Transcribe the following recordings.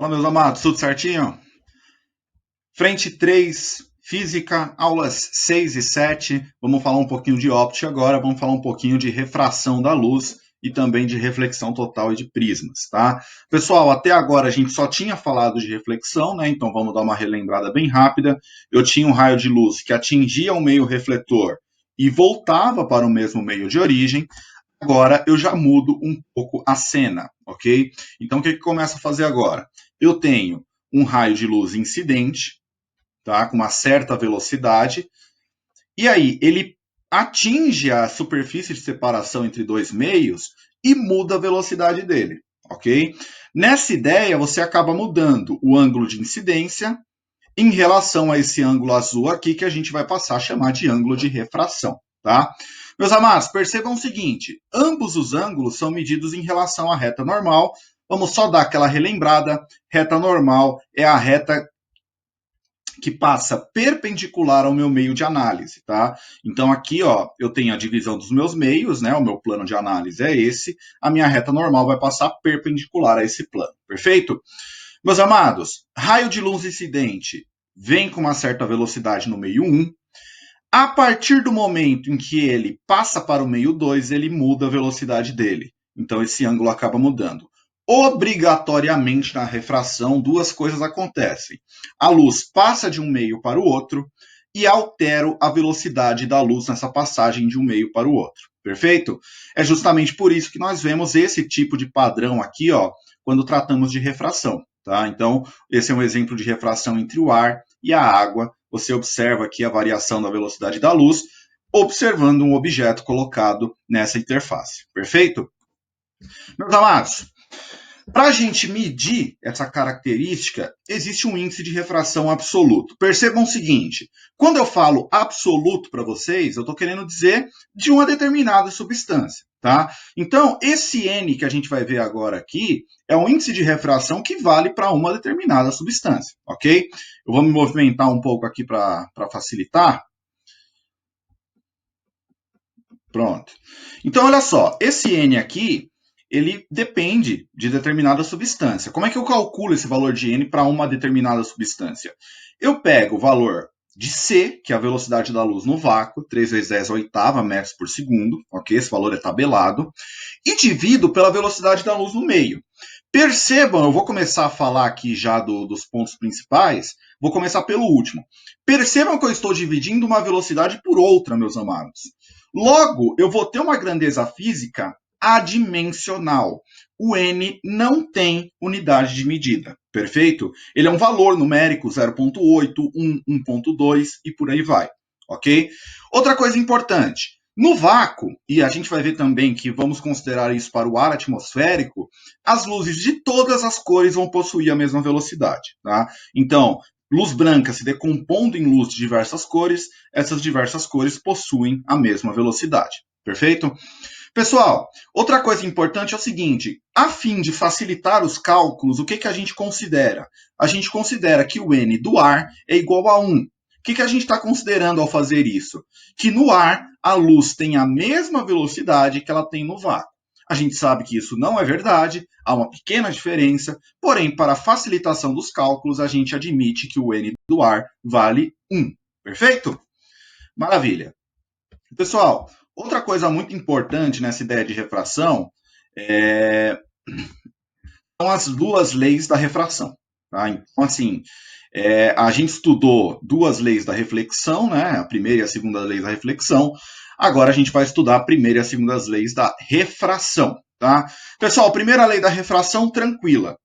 Olá, meus amados, tudo certinho? Frente 3, Física, aulas 6 e 7. Vamos falar um pouquinho de óptica agora, vamos falar um pouquinho de refração da luz e também de reflexão total e de prismas, tá? Pessoal, até agora a gente só tinha falado de reflexão, né? Então vamos dar uma relembrada bem rápida. Eu tinha um raio de luz que atingia o meio refletor e voltava para o mesmo meio de origem. Agora eu já mudo um pouco a cena, ok? Então o que começa a fazer agora? Eu tenho um raio de luz incidente, tá? Com uma certa velocidade, e aí ele atinge a superfície de separação entre dois meios e muda a velocidade dele, ok? Nessa ideia, você acaba mudando o ângulo de incidência em relação a esse ângulo azul aqui, que a gente vai passar a chamar de ângulo de refração, tá? Meus amados, percebam o seguinte, ambos os ângulos são medidos em relação à reta normal. Vamos só dar aquela relembrada, reta normal é a reta que passa perpendicular ao meu meio de análise, tá? Então aqui, ó, eu tenho a divisão dos meus meios, né? O meu plano de análise é esse, a minha reta normal vai passar perpendicular a esse plano, perfeito? Meus amados, raio de luz incidente vem com uma certa velocidade no meio 1. A partir do momento em que ele passa para o meio 2, ele muda a velocidade dele. Então esse ângulo acaba mudando. Obrigatoriamente na refração, duas coisas acontecem. A luz passa de um meio para o outro e altero a velocidade da luz nessa passagem de um meio para o outro. Perfeito? É justamente por isso que nós vemos esse tipo de padrão aqui, ó, quando tratamos de refração. Tá? Então, esse é um exemplo de refração entre o ar e a água. Você observa aqui a variação da velocidade da luz, observando um objeto colocado nessa interface. Perfeito? Meus amados, para a gente medir essa característica, existe um índice de refração absoluto. Percebam o seguinte, quando eu falo absoluto para vocês, eu estou querendo dizer de uma determinada substância, tá? Então, esse N que a gente vai ver agora aqui é um índice de refração que vale para uma determinada substância, ok? Eu vou me movimentar um pouco aqui para facilitar. Pronto. Então, olha só, esse N aqui, ele depende de determinada substância. Como é que eu calculo esse valor de N para uma determinada substância? Eu pego o valor de C, que é a velocidade da luz no vácuo, 3 vezes 10 a oitava metros por segundo, ok? Esse valor é tabelado, e divido pela velocidade da luz no meio. Percebam, eu vou começar a falar aqui já dos pontos principais, vou começar pelo último. Percebam que eu estou dividindo uma velocidade por outra, meus amados. Logo, eu vou ter uma grandeza física adimensional. O N não tem unidade de medida, perfeito? Ele é um valor numérico, 0,8, 1, 1,2 e por aí vai, ok? Outra coisa importante, no vácuo, e a gente vai ver também que vamos considerar isso para o ar atmosférico, as luzes de todas as cores vão possuir a mesma velocidade, tá? Então, luz branca se decompondo em luz de diversas cores, essas diversas cores possuem a mesma velocidade, perfeito? Pessoal, outra coisa importante é o seguinte, a fim de facilitar os cálculos, o que a gente considera? A gente considera que o N do ar é igual a 1. O que a gente está considerando ao fazer isso? Que no ar a luz tem a mesma velocidade que ela tem no vácuo. A gente sabe que isso não é verdade, há uma pequena diferença, porém, para a facilitação dos cálculos, a gente admite que o N do ar vale 1. Perfeito? Maravilha. Pessoal, outra coisa muito importante nessa ideia de refração são as duas leis da refração. Tá? Então, assim, a gente estudou duas leis da reflexão, né? A primeira e a segunda lei da reflexão. Agora a gente vai estudar a primeira e a segunda leis da refração. Tá? Pessoal, a primeira lei da refração, tranquila.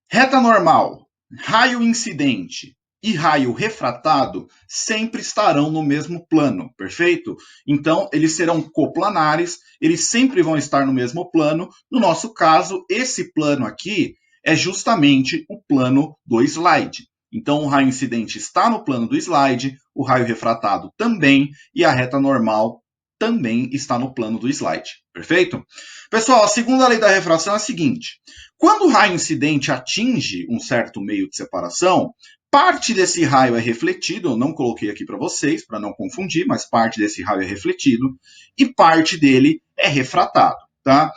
Reta normal, raio incidente e raio refratado sempre estarão no mesmo plano, perfeito? Então, eles serão coplanares, eles sempre vão estar no mesmo plano. No nosso caso, esse plano aqui é justamente o plano do slide. Então, o raio incidente está no plano do slide, o raio refratado também, e a reta normal também está no plano do slide, perfeito? Pessoal, a segunda lei da refração é a seguinte, quando o raio incidente atinge um certo meio de separação, parte desse raio é refletido, eu não coloquei aqui para vocês, para não confundir, mas parte desse raio é refletido, e parte dele é refratado, tá?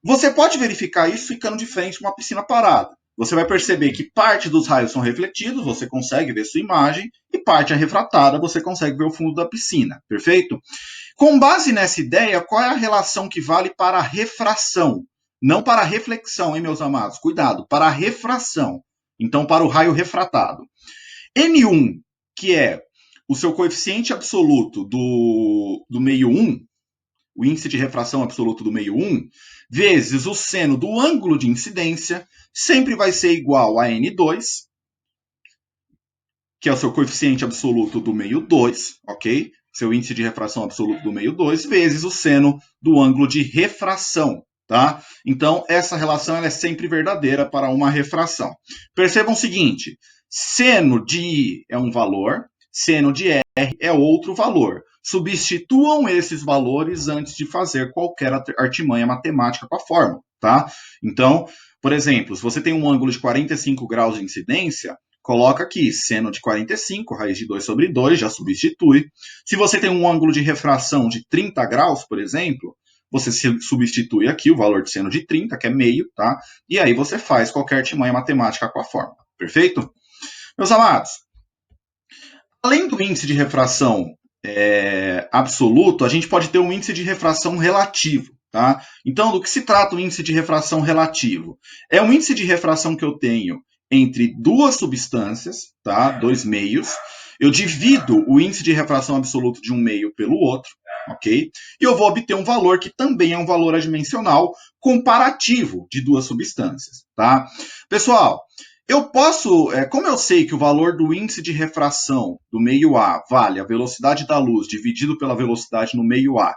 Você pode verificar isso ficando de frente a uma piscina parada. você vai perceber que parte dos raios são refletidos, você consegue ver sua imagem, e parte é refratada, você consegue ver o fundo da piscina, perfeito? Com base nessa ideia, qual é a relação que vale para a refração? Não para a reflexão, hein, meus amados? Cuidado, para a refração. Então, para o raio refratado. N1, que é o seu coeficiente absoluto do meio 1, o índice de refração absoluto do meio 1, vezes o seno do ângulo de incidência, sempre vai ser igual a N2, que é o seu coeficiente absoluto do meio 2, ok? Seu índice de refração absoluto do meio 2, vezes o seno do ângulo de refração, tá? Então, essa relação ela é sempre verdadeira para uma refração. Percebam o seguinte, seno de I é um valor, seno de R é outro valor. Substituam esses valores antes de fazer qualquer artimanha matemática com a fórmula, tá? Então, por exemplo, se você tem um ângulo de 45 graus de incidência, coloca aqui seno de 45, raiz de 2 sobre 2, já substitui. Se você tem um ângulo de refração de 30 graus, por exemplo, você substitui aqui o valor de seno de 30, que é meio, tá? E aí você faz qualquer artimanha matemática com a fórmula, perfeito? Meus amados, além do índice de refração absoluto, a gente pode ter um índice de refração relativo, tá? Então, do que se trata o índice de refração relativo? É um índice de refração que eu tenho entre duas substâncias, tá? Dois meios. Eu divido o índice de refração absoluto de um meio pelo outro, ok? E eu vou obter um valor que também é um valor adimensional comparativo de duas substâncias, tá? Pessoal, eu posso, como eu sei que o valor do índice de refração do meio A vale a velocidade da luz dividido pela velocidade no meio A,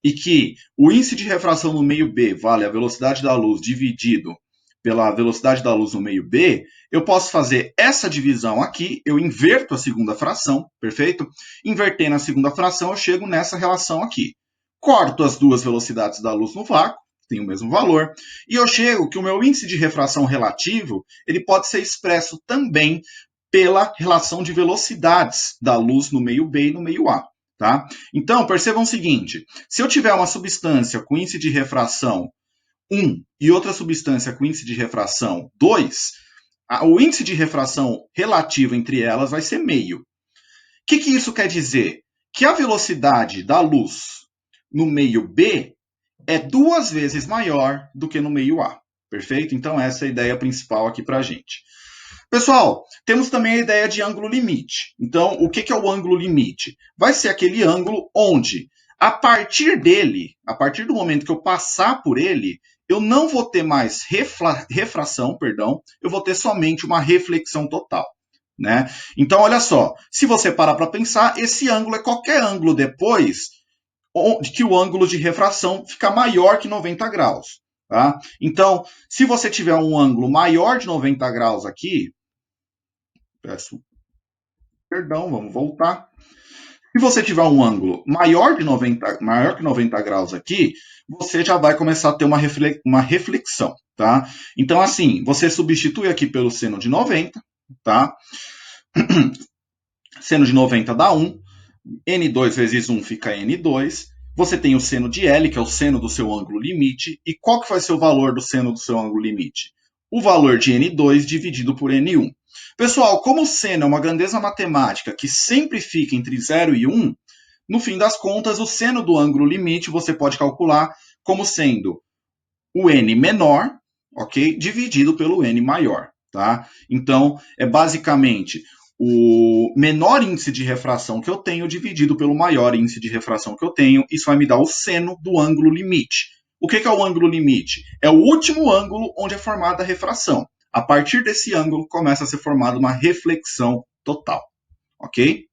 e que o índice de refração no meio B vale a velocidade da luz dividido pela velocidade da luz no meio B, eu posso fazer essa divisão aqui, eu inverto a segunda fração, perfeito? Invertendo a segunda fração, eu chego nessa relação aqui. Corto as duas velocidades da luz no vácuo, tem o mesmo valor, e eu chego que o meu índice de refração relativo, ele pode ser expresso também pela relação de velocidades da luz no meio B e no meio A. Tá? Então, percebam o seguinte, se eu tiver uma substância com índice de refração 1 e outra substância com índice de refração 2, o índice de refração relativo entre elas vai ser meio. O que isso quer dizer? Que a velocidade da luz no meio B é 2 vezes maior do que no meio A. Perfeito? Então, essa é a ideia principal aqui para a gente. Pessoal, temos também a ideia de ângulo limite. Então, o que é o ângulo limite? Vai ser aquele ângulo onde, a partir dele, a partir do momento que eu passar por ele, eu não vou ter mais refração, eu vou ter somente uma reflexão total. Né? Então, olha só, se você parar para pensar, esse ângulo é qualquer ângulo depois que o ângulo de refração fica maior que 90 graus. Tá? Então, se você tiver um ângulo maior de 90 graus aqui, peço perdão, vamos voltar. Se você tiver um ângulo maior que 90 graus aqui, você já vai começar a ter uma reflexão. Tá? Então, assim, você substitui aqui pelo seno de 90, tá? Seno de 90 dá 1, N2 vezes 1 fica N2, você tem o seno de L, que é o seno do seu ângulo limite, e qual que vai ser o valor do seno do seu ângulo limite? O valor de N2 dividido por N1. Pessoal, como o seno é uma grandeza matemática que sempre fica entre 0 e 1, no fim das contas, o seno do ângulo limite você pode calcular como sendo o N menor, ok? Dividido pelo N maior, tá? Então, é basicamente o menor índice de refração que eu tenho dividido pelo maior índice de refração que eu tenho. Isso vai me dar o seno do ângulo limite. O que é o ângulo limite? É o último ângulo onde é formada a refração. A partir desse ângulo começa a ser formada uma reflexão total, ok?